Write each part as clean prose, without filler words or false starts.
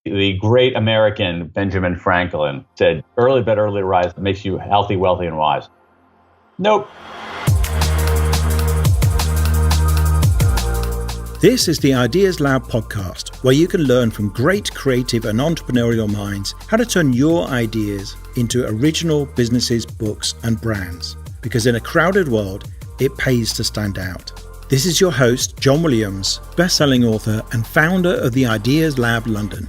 The great American Benjamin Franklin said, early bed, early rise makes you healthy, wealthy, and wise. Nope. This is the Ideas Lab podcast, where you can learn from great creative and entrepreneurial minds how to turn your ideas into original businesses, books, and brands. Because in a crowded world, it pays to stand out. This is your host, John Williams, best-selling author and founder of the Ideas Lab London.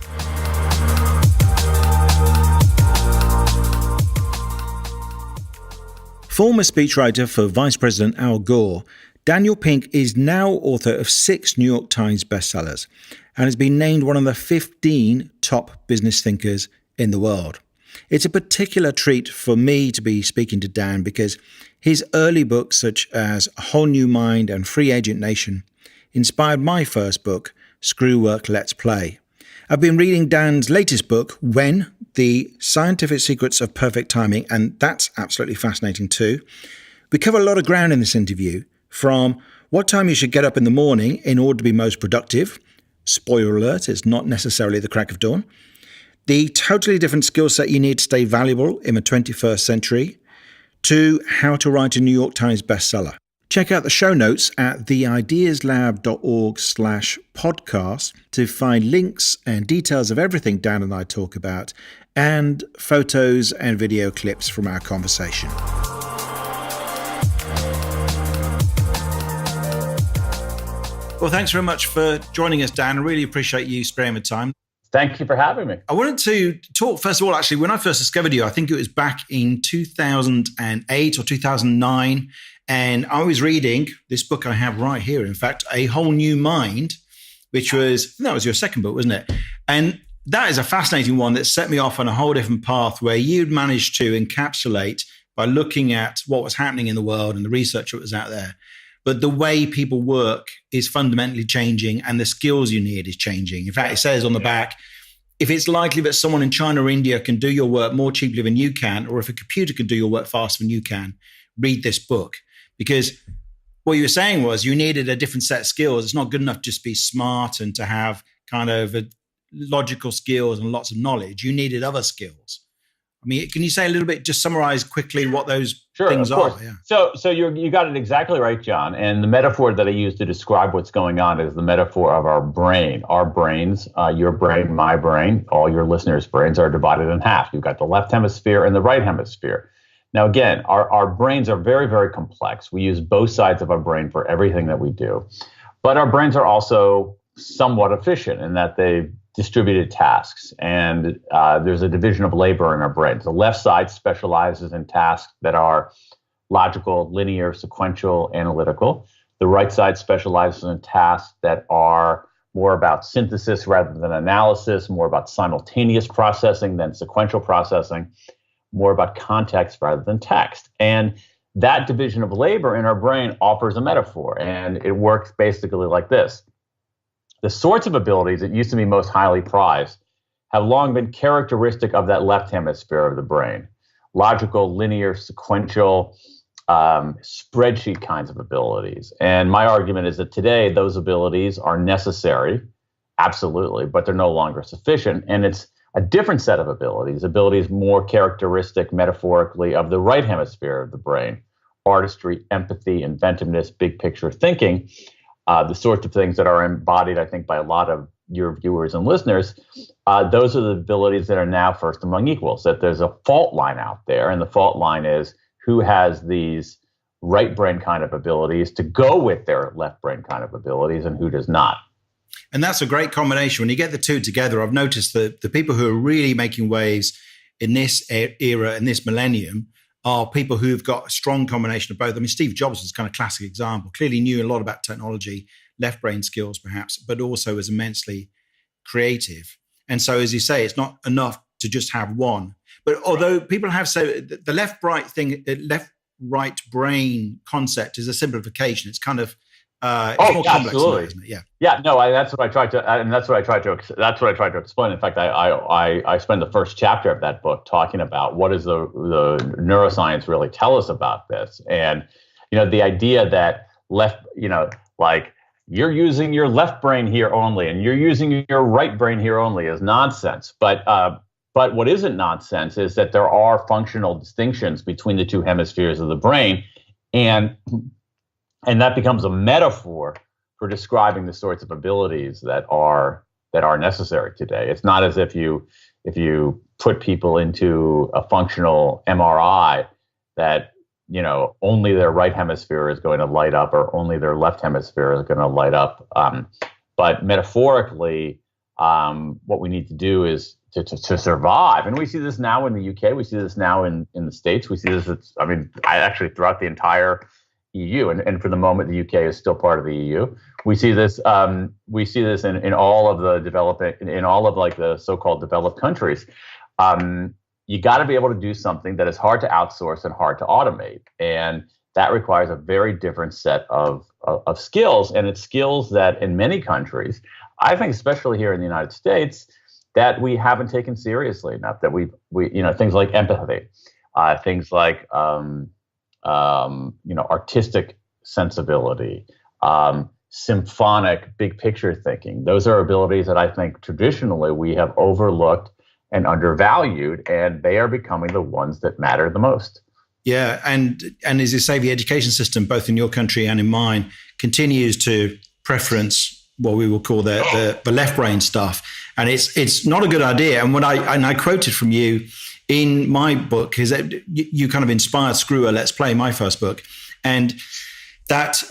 Former speechwriter for Vice President Al Gore, Daniel Pink is now author of 6 New York Times bestsellers and has been named one of the 15 top business thinkers in the world. It's a particular treat for me to be speaking to Dan because his early books such as A Whole New Mind and Free Agent Nation inspired my first book, Screw Work, Let's Play. I've been reading Dan's latest book, When, The Scientific Secrets of Perfect Timing, and that's absolutely fascinating too. We cover a lot of ground in this interview, from what time you should get up in the morning in order to be most productive. Spoiler alert, it's not necessarily the crack of dawn. The totally different skill set you need to stay valuable in the 21st century, to how to write a New York Times bestseller. Check out the show notes at theideaslab.org/podcast to find links and details of everything Dan and I talk about, and photos and video clips from our conversation. Well, thanks very much for joining us, Dan. I really appreciate you sparing the time. Thank you for having me. I wanted to talk, first of all, actually, when I first discovered you, I think it was back in 2008 or 2009. And I was reading this book I have right here, in fact, A Whole New Mind, which was, that was your second book, wasn't it? And that is a fascinating one that set me off on a whole different path where you'd managed to encapsulate by looking at what was happening in the world and the research that was out there. But the way people work is fundamentally changing and the skills you need is changing. In fact, it says on the back, if it's likely that someone in China or India can do your work more cheaply than you can, or if a computer can do your work faster than you can, read this book. Because what you were saying was you needed a different set of skills. It's not good enough to just be smart and to have kind of logical skills and lots of knowledge. You needed other skills. I mean, can you say a little bit, just summarize quickly what those things are? Yeah. So you got it exactly right, John. And the metaphor that I use to describe what's going on is the metaphor of our brain. Our brains, your brain, my brain, all your listeners' brains are divided in half. You've got the left hemisphere and the right hemisphere. Now, again, our brains are very, very complex. We use both sides of our brain for everything that we do. But our brains are also somewhat efficient in that they distributed tasks, and there's a division of labor in our brains. The left side specializes in tasks that are logical, linear, sequential, analytical. The right side specializes in tasks that are more about synthesis rather than analysis, more about simultaneous processing than sequential processing, more about context rather than text. And that division of labor in our brain offers a metaphor, and it works basically like this. The sorts of abilities that used to be most highly prized have long been characteristic of that left hemisphere of the brain. Logical, linear, sequential, spreadsheet kinds of abilities. And my argument is that today those abilities are necessary, absolutely, but they're no longer sufficient. And it's a different set of abilities more characteristic metaphorically of the right hemisphere of the brain. Artistry, empathy, inventiveness, big picture thinking. The sorts of things that are embodied, I think, by a lot of your viewers and listeners, those are the abilities that are now first among equals, that there's a fault line out there. And the fault line is who has these right brain kind of abilities to go with their left brain kind of abilities and who does not. And that's a great combination. When you get the two together, I've noticed that the people who are really making waves in this era, in this millennium, are people who've got a strong combination of both. I mean, Steve Jobs is kind of classic example. Clearly knew a lot about technology, left brain skills perhaps, but also is immensely creative. And so, as you say, it's not enough to just have one. But although people have said the left right brain concept is a simplification. It's kind of it's more complex, absolutely. Isn't it? That's what I tried to explain. In fact, I spend the first chapter of that book talking about what does the neuroscience really tell us about this, and the idea that left, you're using your left brain here only, and you're using your right brain here only is nonsense. But what isn't nonsense is that there are functional distinctions between the two hemispheres of the brain, and that becomes a metaphor for describing the sorts of abilities that are necessary today. It's not as if you put people into a functional MRI that only their right hemisphere is going to light up or only their left hemisphere is going to light up. But metaphorically, what we need to do is to survive. And we see this now in the UK. We see this now in the States. We see this, actually throughout the entire EU. And for the moment, the UK is still part of the EU. We see this in all of the so-called developed countries. You got to be able to do something that is hard to outsource and hard to automate. And that requires a very different set of skills. And it's skills that in many countries, I think especially here in the United States, that we haven't taken seriously enough, that we things like empathy, things like, artistic sensibility, symphonic big picture thinking. Those are abilities that I think traditionally we have overlooked and undervalued, and they are becoming the ones that matter the most. Yeah, and as you say, the education system, both in your country and in mine, continues to preference what we will call the left brain stuff, and it's not a good idea. And I quoted from you in my book is that you kind of inspired Screwer Let's Play, my first book, and that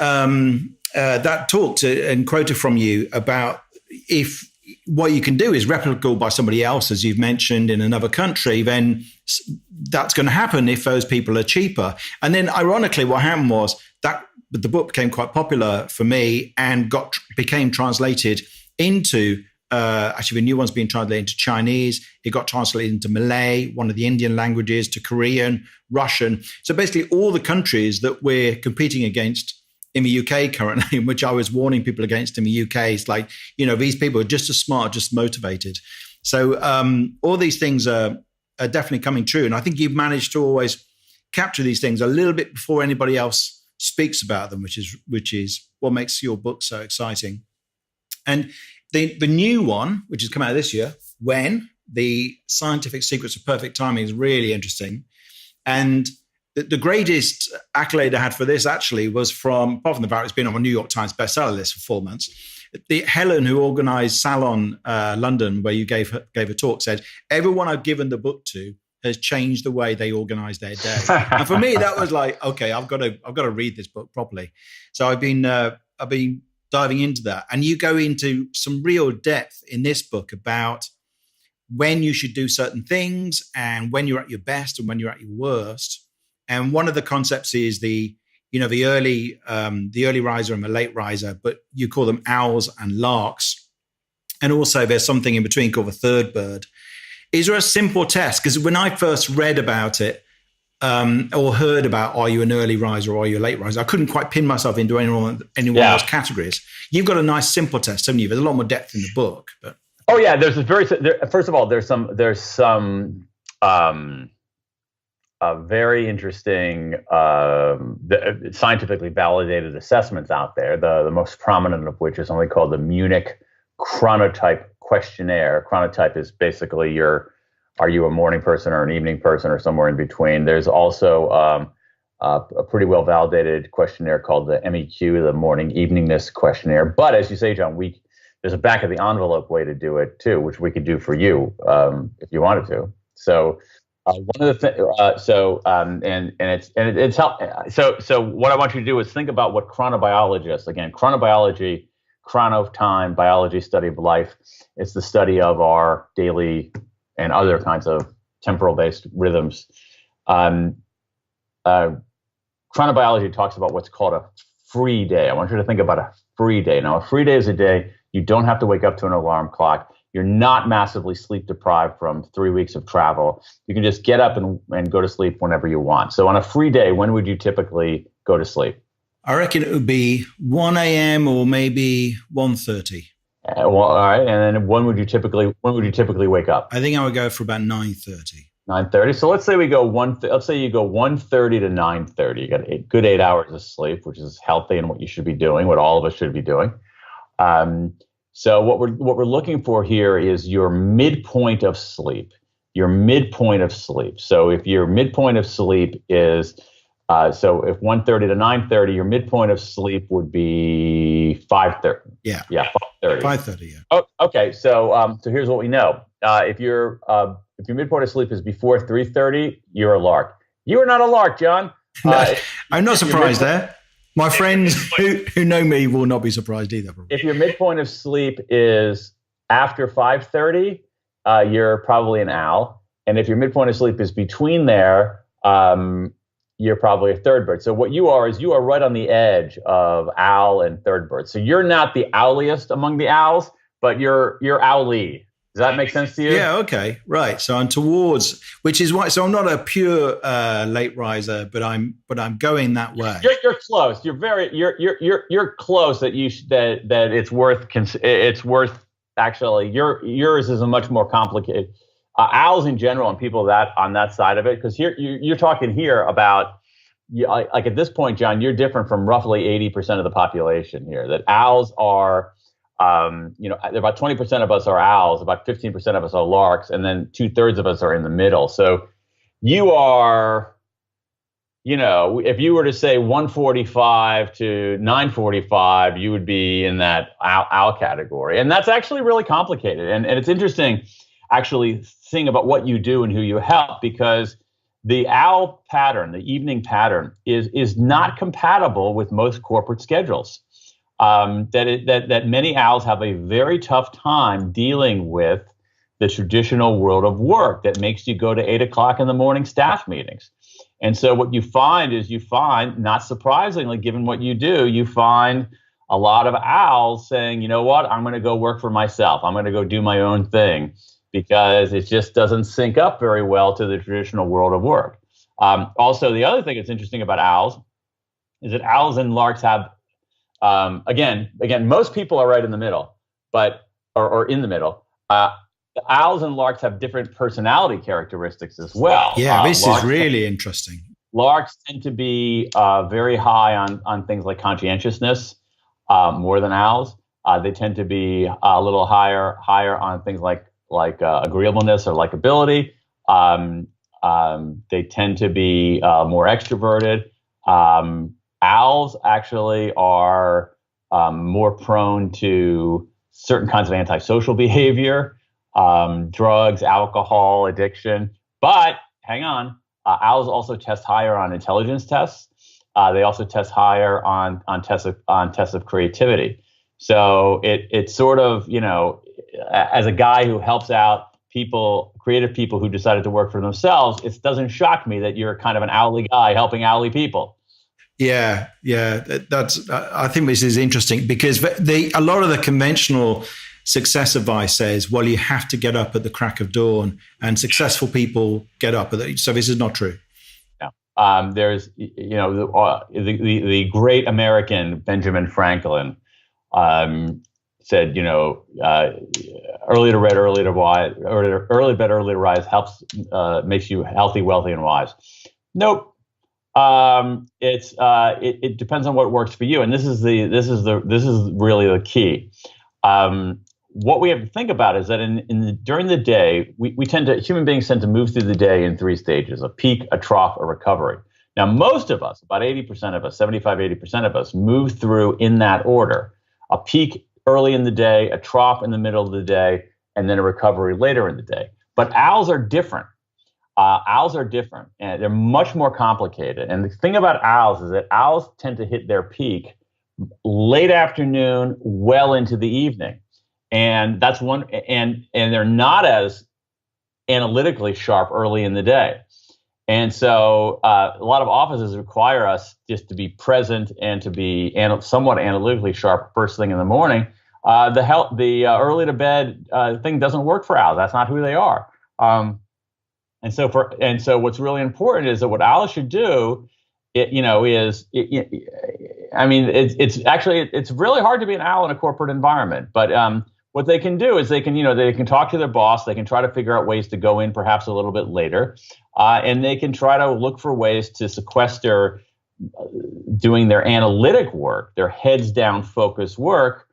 talked and quoted from you about if what you can do is replicable by somebody else, as you've mentioned, in another country, then that's going to happen if those people are cheaper. And then ironically, what happened was that the book became quite popular for me and became translated into, actually the new one's being translated into Chinese. It got translated into Malay, one of the Indian languages, to Korean, Russian. So basically all the countries that we're competing against in the UK currently, which I was warning people against in the UK, is like, these people are just as smart, just motivated. So all these things are definitely coming true. And I think you've managed to always capture these things a little bit before anybody else speaks about them, which is what makes your book so exciting. And the new one, which has come out this year, When, The Scientific Secrets of Perfect Timing, is really interesting. And the greatest accolade I had for this actually was apart from the fact it's been on the New York Times bestseller list for 4 months, Helen, who organized Salon London, where you gave a talk, said, everyone I've given the book to has changed the way they organize their day. And for me, that was like, okay, I've got to read this book properly. So I've been diving into that. And you go into some real depth in this book about when you should do certain things and when you're at your best and when you're at your worst. And one of the concepts is the early riser and the late riser, but you call them owls and larks. And also there's something in between called the third bird. Is there a simple test? Because when I first read about it or heard about, are you an early riser or are you a late riser, I couldn't quite pin myself into any one of those categories. You've got a nice simple test, haven't you? There's a lot more depth in the book. But there's first of all, there's some very interesting scientifically validated assessments out there, the most prominent of which is something called the Munich chronotype questionnaire. Chronotype is basically are you a morning person or an evening person or somewhere in between. There's also a pretty well validated questionnaire called the MEQ, the morning eveningness questionnaire. But as you say, John, there's a back of the envelope way to do it too, which we could do for you if you wanted to. So one of the it's help. So what I want you to do is think about what chronobiologists, again, chronobiology, chronotime, biology, study of life. It's the study of our daily and other kinds of temporal-based rhythms. Chronobiology talks about what's called a free day. I want you to think about a free day. Now, a free day is a day you don't have to wake up to an alarm clock. You're not massively sleep deprived from 3 weeks of travel. You can just get up and go to sleep whenever you want. So on a free day, when would you typically go to sleep? I reckon it would be 1 a.m. or maybe 1:30. Well, all right. And then when would you typically wake up? I think I would go for about 9:30. 9:30. So let's say you go 1:30 to 9:30. You got a good 8 hours of sleep, which is healthy and what you should be doing, what all of us should be doing. So what we're looking for here is your midpoint of sleep. Your midpoint of sleep. So if your midpoint of sleep is so if 1:30 to 9:30, your midpoint of sleep would be 5:30. Yeah. Yeah, 5:30. 5:30. Yeah. Oh, okay. So here's what we know. If your midpoint of sleep is before 3:30, you're a lark. You are not a lark, John. No, I'm not surprised there. My friends who know me will not be surprised either. Probably. If your midpoint of sleep is after 5:30, you're probably an owl. And if your midpoint of sleep is between there, you're probably a third bird. So what you are is you are right on the edge of owl and third bird. So you're not the owliest among the owls, but you're owly. Does that make sense to you? Yeah. Okay. Right. So I'm towards, which is why. So I'm not a pure late riser, but I'm going that way. You're close. You're close. That it's worth actually. Yours is a much more complicated. Owls in general and people that on that side of it, because here you're talking here about like at this point, John, you're different from roughly 80% of the population here. That owls are. About 20% of us are owls, about 15% of us are larks, and then 2/3 of us are in the middle. So you are, if you were to say 1:45 to 9:45, you would be in that owl category. And that's actually really complicated. And it's interesting, actually, seeing about what you do and who you help, because the owl pattern, the evening pattern, is not compatible with most corporate schedules. That many owls have a very tough time dealing with the traditional world of work that makes you go to 8 o'clock in the morning staff meetings. And so what you find, not surprisingly, given what you do, you find a lot of owls saying, you know what, I'm going to go work for myself. I'm going to go do my own thing because it just doesn't sync up very well to the traditional world of work. Also, the other thing that's interesting about owls is that owls and larks have again, most people are right in the middle, or in the middle. Owls and larks have different personality characteristics as well. Yeah, this is really interesting. Larks tend to be very high on things like conscientiousness, more than owls. They tend to be a little higher on things like agreeableness or likability. They tend to be more extroverted. Owls actually are more prone to certain kinds of antisocial behavior, drugs, alcohol, addiction. But hang on, owls also test higher on intelligence tests. They also test higher on tests of creativity. So it's sort of, as a guy who helps out creative people who decided to work for themselves, it doesn't shock me that you're kind of an owly guy helping owly people. Yeah. That's. I think this is interesting because a lot of the conventional success advice says, well, you have to get up at the crack of dawn, and successful people get up. So this is not true. Yeah. There's, the great American Benjamin Franklin said, early to bed, early to rise, early to bed, early to rise helps, makes you healthy, wealthy, and wise. Nope. It depends on what works for you, and this is really the key. What we have to think about is that during the day, human beings tend to move through the day in 3 stages: a peak, a trough, a recovery. Now, most of us, about 80% of us, 75-80% of us, move through in that order: a peak early in the day, a trough in the middle of the day, and then a recovery later in the day. But owls are different. Owls are different, and they're much more complicated. And the thing about owls is that owls tend to hit their peak late afternoon, well into the evening, and that's one. And they're not as analytically sharp early in the day. And so, a lot of offices require us just to be present and to be somewhat analytically sharp first thing in the morning. The early to bed thing doesn't work for owls. That's not who they are. And so what's really important is that what owls should do, it's really hard to be an owl in a corporate environment. But what they can do is they can talk to their boss. They can try to figure out ways to go in perhaps a little bit later, and they can try to look for ways to sequester doing their analytic work, their heads down focus work,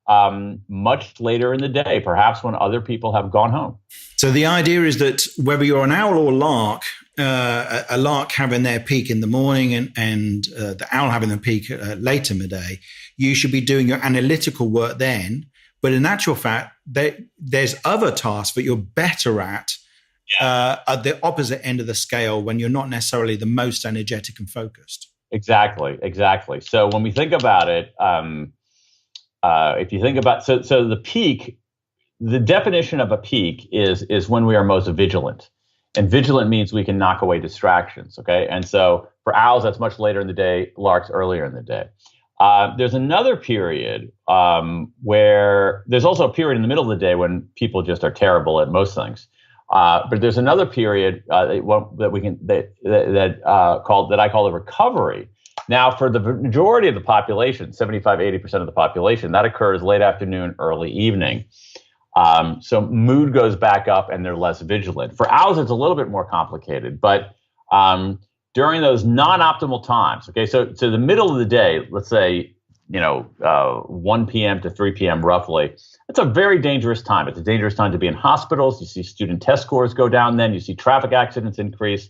much later in the day, perhaps when other people have gone home. So the idea is that whether you're an owl or a lark having their peak in the morning and the owl having their peak later in the day, you should be doing your analytical work then. But in actual fact, there's other tasks that you're better at the opposite end of the scale when you're not necessarily the most energetic and focused. Exactly. So when we think about it, if you think about so the peak, the definition of a peak is when we are most vigilant, and vigilant means we can knock away distractions. Okay, and so for owls, that's much later in the day. Larks, earlier in the day. There's another period where there's also a period in the middle of the day when people just are terrible at most things. But there's another period that I call the recovery. Now, for the majority of the population, 75-80% of the population, that occurs late afternoon, early evening. So mood goes back up and they're less vigilant. For owls, it's a little bit more complicated, but during those non-optimal times, okay, so the middle of the day, let's say, 1 p.m. to 3 p.m. roughly, it's a very dangerous time. It's a dangerous time to be in hospitals. You see student test scores go down then. You see traffic accidents increase.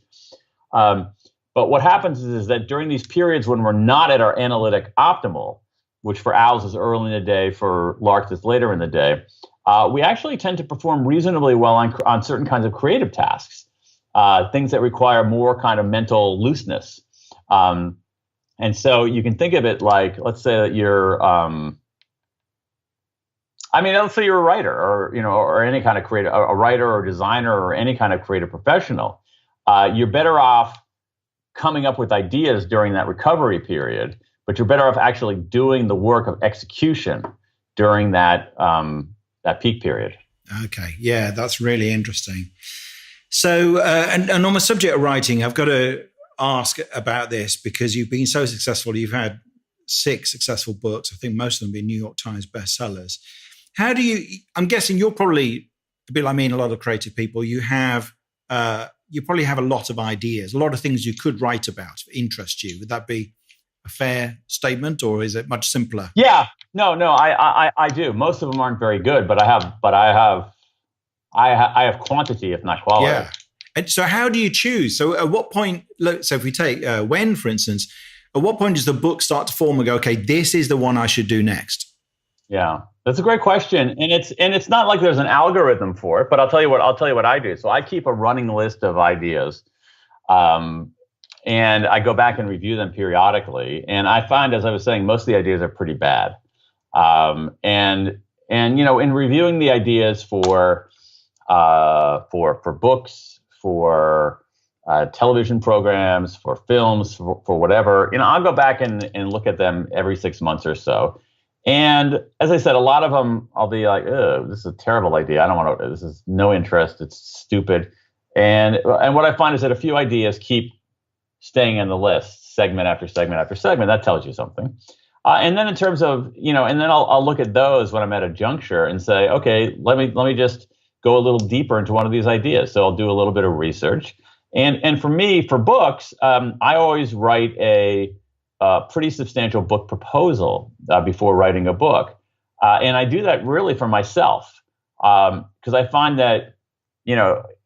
But what happens is that during these periods when we're not at our analytic optimal, which for owls is early in the day, for larks is later in the day, we actually tend to perform reasonably well on certain kinds of creative tasks, things that require more kind of mental looseness. And so you can think of it like, let's say that you're, let's say you're a writer or any kind of creative, a writer or designer or any kind of creative professional. You're better off coming up with ideas during that recovery period, but you're better off actually doing the work of execution during that peak period. Okay, yeah, that's really interesting. So, and on the subject of writing, I've got to ask about this because you've been so successful. You've had 6 successful books. I think most of them being New York Times bestsellers. How do you? I'm guessing you're probably a bit like me and a lot of creative people. You probably have a lot of ideas, a lot of things you could write about that interest you. Would that be a fair statement, or is it much simpler? Yeah, no, I do. Most of them aren't very good, but I have quantity, if not quality. Yeah. And so how do you choose? So at what point, so if we take When, for instance, at what point does the book start to form and go, okay, this is the one I should do next? Yeah, that's a great question. And it's not like there's an algorithm for it, but I'll tell you what I do. So I keep a running list of ideas. And I go back and review them periodically. And I find, as I was saying, most of the ideas are pretty bad. And in reviewing the ideas for books, for television programs, for films, for whatever, I'll go back and look at them every 6 months or so. And as I said, a lot of them I'll be like, "Oh, this is a terrible idea. I don't want to. This is no interest. It's stupid." And what I find is that a few ideas keep staying in the list, segment after segment after segment. That tells you something. And then in terms of and then I'll look at those when I'm at a juncture and say, okay, let me just go a little deeper into one of these ideas. So I'll do a little bit of research. And for me, for books, I always write a pretty substantial book proposal before writing a book. And I do that really for myself because I find that,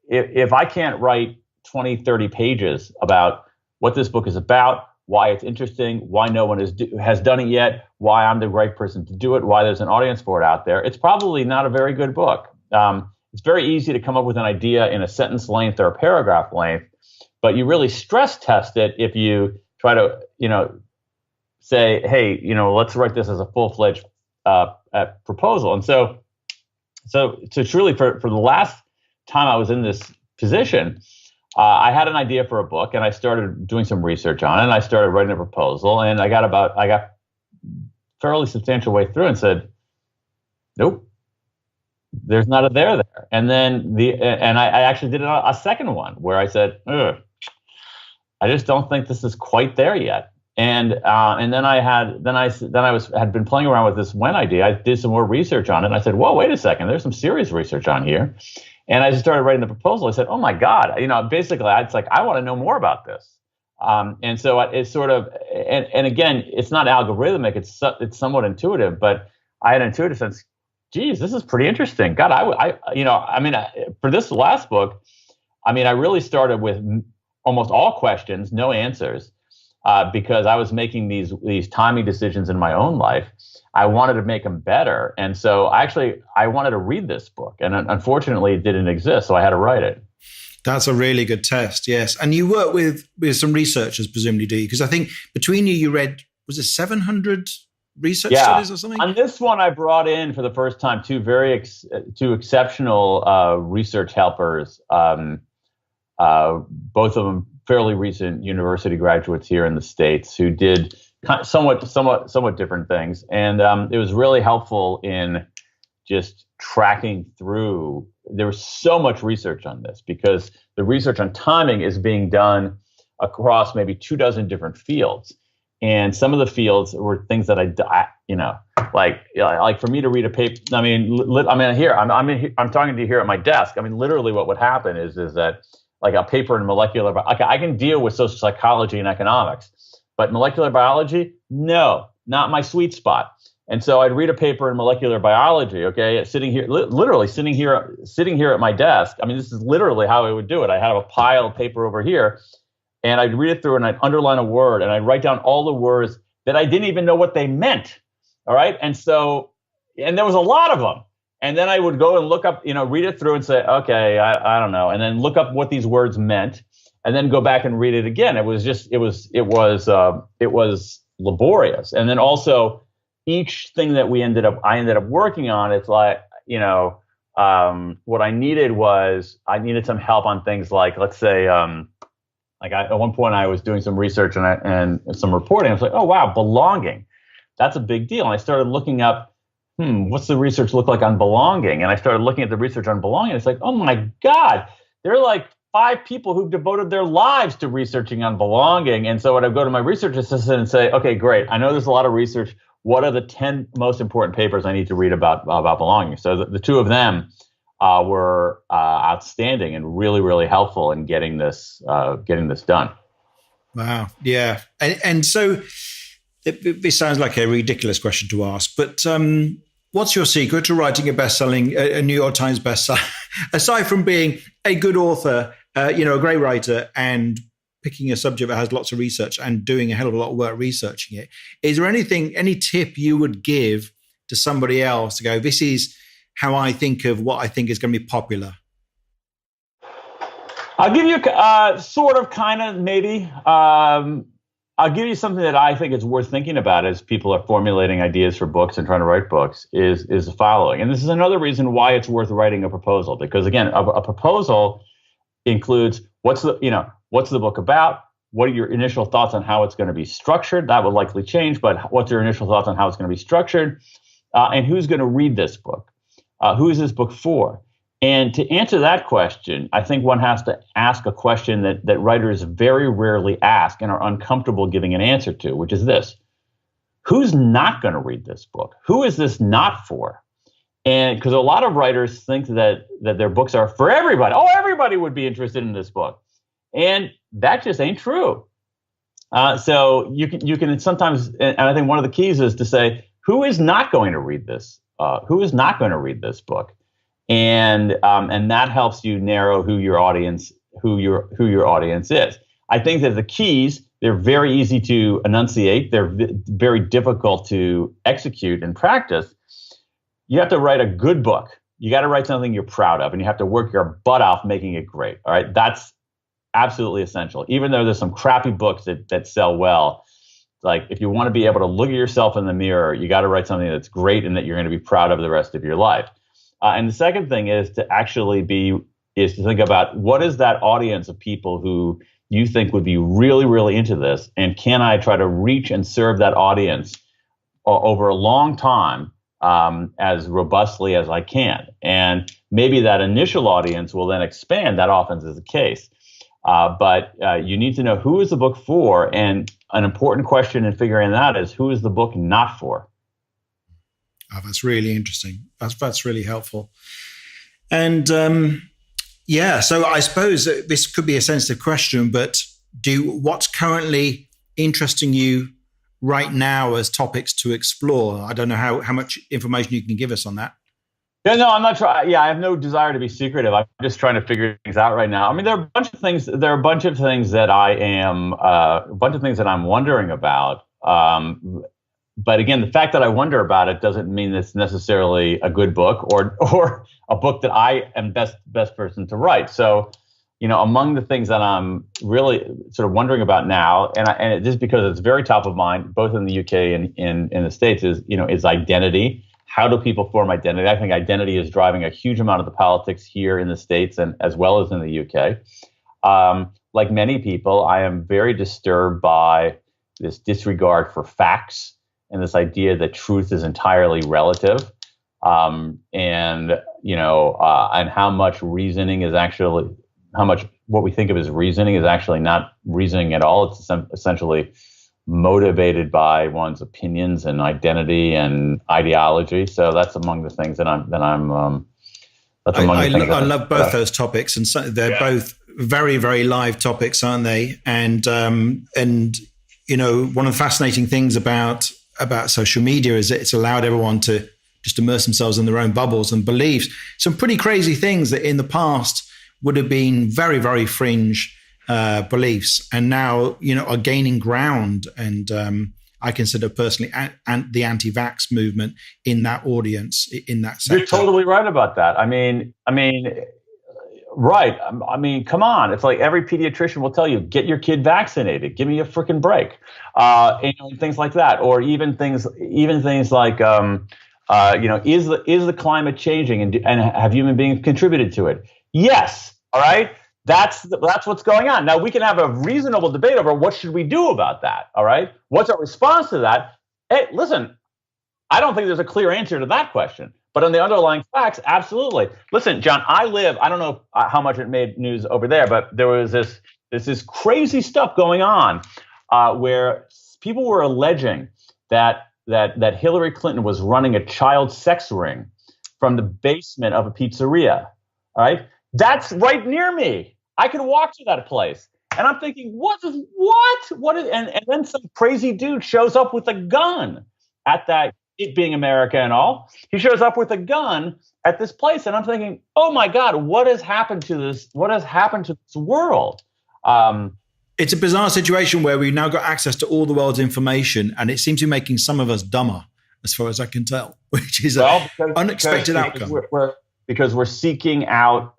if I can't write 20, 30 pages about what this book is about, why it's interesting, why no one has done it yet, why I'm the right person to do it, why there's an audience for it out there, it's probably not a very good book. It's very easy to come up with an idea in a sentence length or a paragraph length, but you really stress test it if you try to, say, hey, let's write this as a full-fledged proposal. And so truly, for the last time I was in this position, I had an idea for a book, and I started doing some research on it, and I started writing a proposal, and I got fairly substantial way through and said, nope, there's not a there. And then I actually did a second one where I said, I just don't think this is quite there yet. And then I had been playing around with this When idea. I did some more research on it. And I said, whoa, wait a second. There's some serious research on here. And I just started writing the proposal. I said, oh my God, basically, it's like, I want to know more about this. And so it's sort of, and again, it's not algorithmic. It's somewhat intuitive, but I had an intuitive sense, geez, this is pretty interesting. God, for this last book, I mean, I really started with almost all questions, no answers, because I was making these timing decisions in my own life. I wanted to make them better. And so I wanted to read this book. And unfortunately, it didn't exist. So I had to write it. That's a really good test, yes. And you work with some researchers, presumably, do you? Because I think between you read, was it 700 research studies or something? On this one, I brought in for the first time two exceptional research helpers, both of them fairly recent university graduates here in the States who did somewhat different things. And it was really helpful in just tracking through. There was so much research on this because the research on timing is being done across maybe 24 different fields. And some of the fields were things that like for me to read a paper. I'm talking to you here at my desk. I mean, literally what would happen is that like a paper in molecular, I can deal with social psychology and economics, but molecular biology, no, not my sweet spot. And so I'd read a paper in molecular biology, okay, literally sitting here at my desk. I mean, this is literally how I would do it. I have a pile of paper over here, and I'd read it through and I'd underline a word and I'd write down all the words that I didn't even know what they meant. All right. And there was a lot of them. And then I would go and look up, read it through and say, okay, I don't know. And then look up what these words meant and then go back and read it again. It was laborious. And then also each thing that I ended up working on, it's like, what I needed some help on things like, let's say, at one point I was doing some research and some reporting. I was like, oh, wow, belonging. That's a big deal. And I started looking up, what's the research look like on belonging? And I started looking at the research on belonging. It's like, oh my God, there are like 5 people who've devoted their lives to researching on belonging. And so I'd go to my research assistant and say, okay, great. I know there's a lot of research. What are the 10 most important papers I need to read about belonging? So the two of them were outstanding and really, really helpful in getting this done. Wow. Yeah. And so it sounds like a ridiculous question to ask, but what's your secret to writing a New York Times bestseller? Aside from being a good author, a great writer, and picking a subject that has lots of research and doing a hell of a lot of work researching it, is there any tip you would give to somebody else to go, this is how I think of what I think is going to be popular? I'll give you maybe. I'll give you something that I think is worth thinking about as people are formulating ideas for books and trying to write books is the following. And this is another reason why it's worth writing a proposal, because again, a proposal includes what's the book about? What are your initial thoughts on how it's going to be structured? That will likely change, but what's your initial thoughts on how it's going to be structured? And who's going to read this book? Who is this book for? And to answer that question, I think one has to ask a question that writers very rarely ask and are uncomfortable giving an answer to, which is this: who's not going to read this book? Who is this not for? And because a lot of writers think that their books are for everybody. Oh, everybody would be interested in this book. And that just ain't true. So you can sometimes, and I think one of the keys is to say, who is not going to read this? Who is not going to read this book? And that helps you narrow who your audience is. I think that the keys, they're very easy to enunciate. They're very difficult to execute and practice. You have to write a good book. You got to write something you're proud of, and you have to work your butt off making it great. All right, that's absolutely essential. Even though there's some crappy books that sell well, like if you want to be able to look at yourself in the mirror, you got to write something that's great and that you're going to be proud of the rest of your life. And the second thing is to think about what is that audience of people who you think would be really, really into this, and can I try to reach and serve that audience over a long time as robustly as I can? And maybe that initial audience will then expand. That often is the case. But you need to know who is the book for, and an important question in figuring that is, who is the book not for? Oh, that's really interesting. That's really helpful. And so I suppose this could be a sensitive question, but what's currently interesting you right now as topics to explore? I don't know how much information you can give us on that. Yeah, no, I'm not trying. Yeah, I have no desire to be secretive. I'm just trying to figure things out right now. I mean, there are a bunch of things. There are a bunch of things that I'm wondering about. But again, the fact that I wonder about it doesn't mean it's necessarily a good book or a book that I am best person to write. So, among the things that I'm really sort of wondering about now, and just because it's very top of mind, both in the UK and in the States, is identity. How do people form identity? I think identity is driving a huge amount of the politics here in the States and as well as in the UK. Like many people, I am very disturbed by this disregard for facts and this idea that truth is entirely relative, and how much reasoning is actually, how much what we think of as reasoning is actually not reasoning at all. It's essentially motivated by one's opinions and identity and ideology. So that's among the things that I'm. I love both those topics, and so they're both very, very live topics, aren't they? And one of the fascinating things about social media is that it's allowed everyone to just immerse themselves in their own bubbles and believe some pretty crazy things that in the past would have been very, very fringe beliefs, and now are gaining ground. And I consider personally the anti-vax movement in that audience, in that sector. You're totally right about that. I mean, right. I mean, come on. It's like every pediatrician will tell you, get your kid vaccinated. Give me a freaking break. Things like that, or even things like, is the climate changing, and have human beings contributed to it? Yes. All right. That's what's going on. Now, we can have a reasonable debate over what should we do about that. All right. What's our response to that? Hey, listen, I don't think there's a clear answer to that question. But on the underlying facts, absolutely. Listen, John, I don't know how much it made news over there, but there was this crazy stuff going on where people were alleging that Hillary Clinton was running a child sex ring from the basement of a pizzeria. All right. That's right near me. I can walk to that place. And I'm thinking, what is, and then some crazy dude shows up with a gun at that, it being America and all. He shows up with a gun at this place. And I'm thinking, oh my God, what has happened to this? What has happened to this world? It's a bizarre situation where we've now got access to all the world's information, and it seems to be making some of us dumber, as far as I can tell, which is an unexpected outcome. Because we're seeking out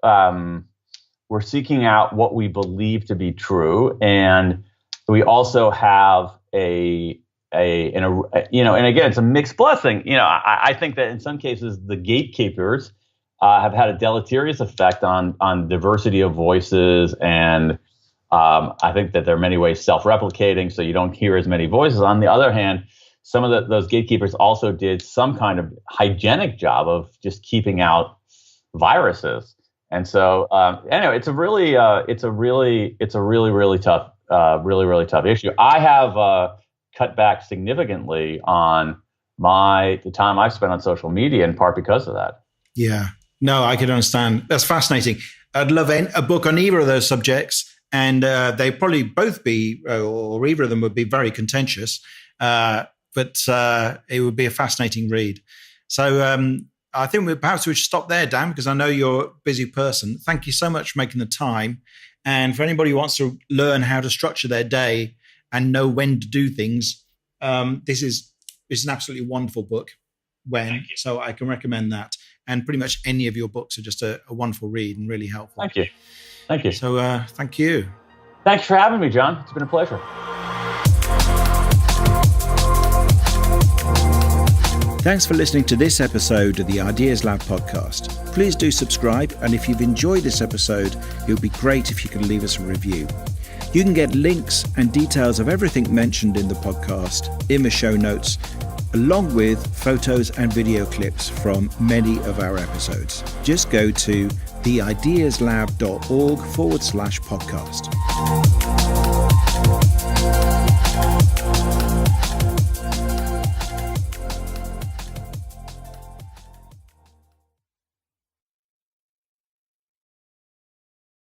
what we believe to be true, and we also have and again, it's a mixed blessing. I think that in some cases the gatekeepers have had a deleterious effect on diversity of voices, and I think that they're in many ways self-replicating, so you don't hear as many voices. On the other hand, some of those gatekeepers also did some kind of hygienic job of just keeping out viruses. And so anyway, it's a really tough issue. I have cut back significantly on the time I've spent on social media, in part because of that. Yeah, no, I can understand. That's fascinating. I'd love a book on either of those subjects, and they probably both be, or either of them would be very contentious, but it would be a fascinating read. So I think perhaps we should stop there, Dan, because I know you're a busy person. Thank you so much for making the time. And for anybody who wants to learn how to structure their day and know when to do things, this is an absolutely wonderful book. So I can recommend that. And pretty much any of your books are just a wonderful read and really helpful. Thank you. So thank you. Thanks for having me, John. It's been a pleasure. Thanks for listening to this episode of the Ideas Lab podcast. Please do subscribe, and if you've enjoyed this episode, it would be great if you could leave us a review. You can get links and details of everything mentioned in the podcast in the show notes, along with photos and video clips from many of our episodes. Just go to theideaslab.org/podcast.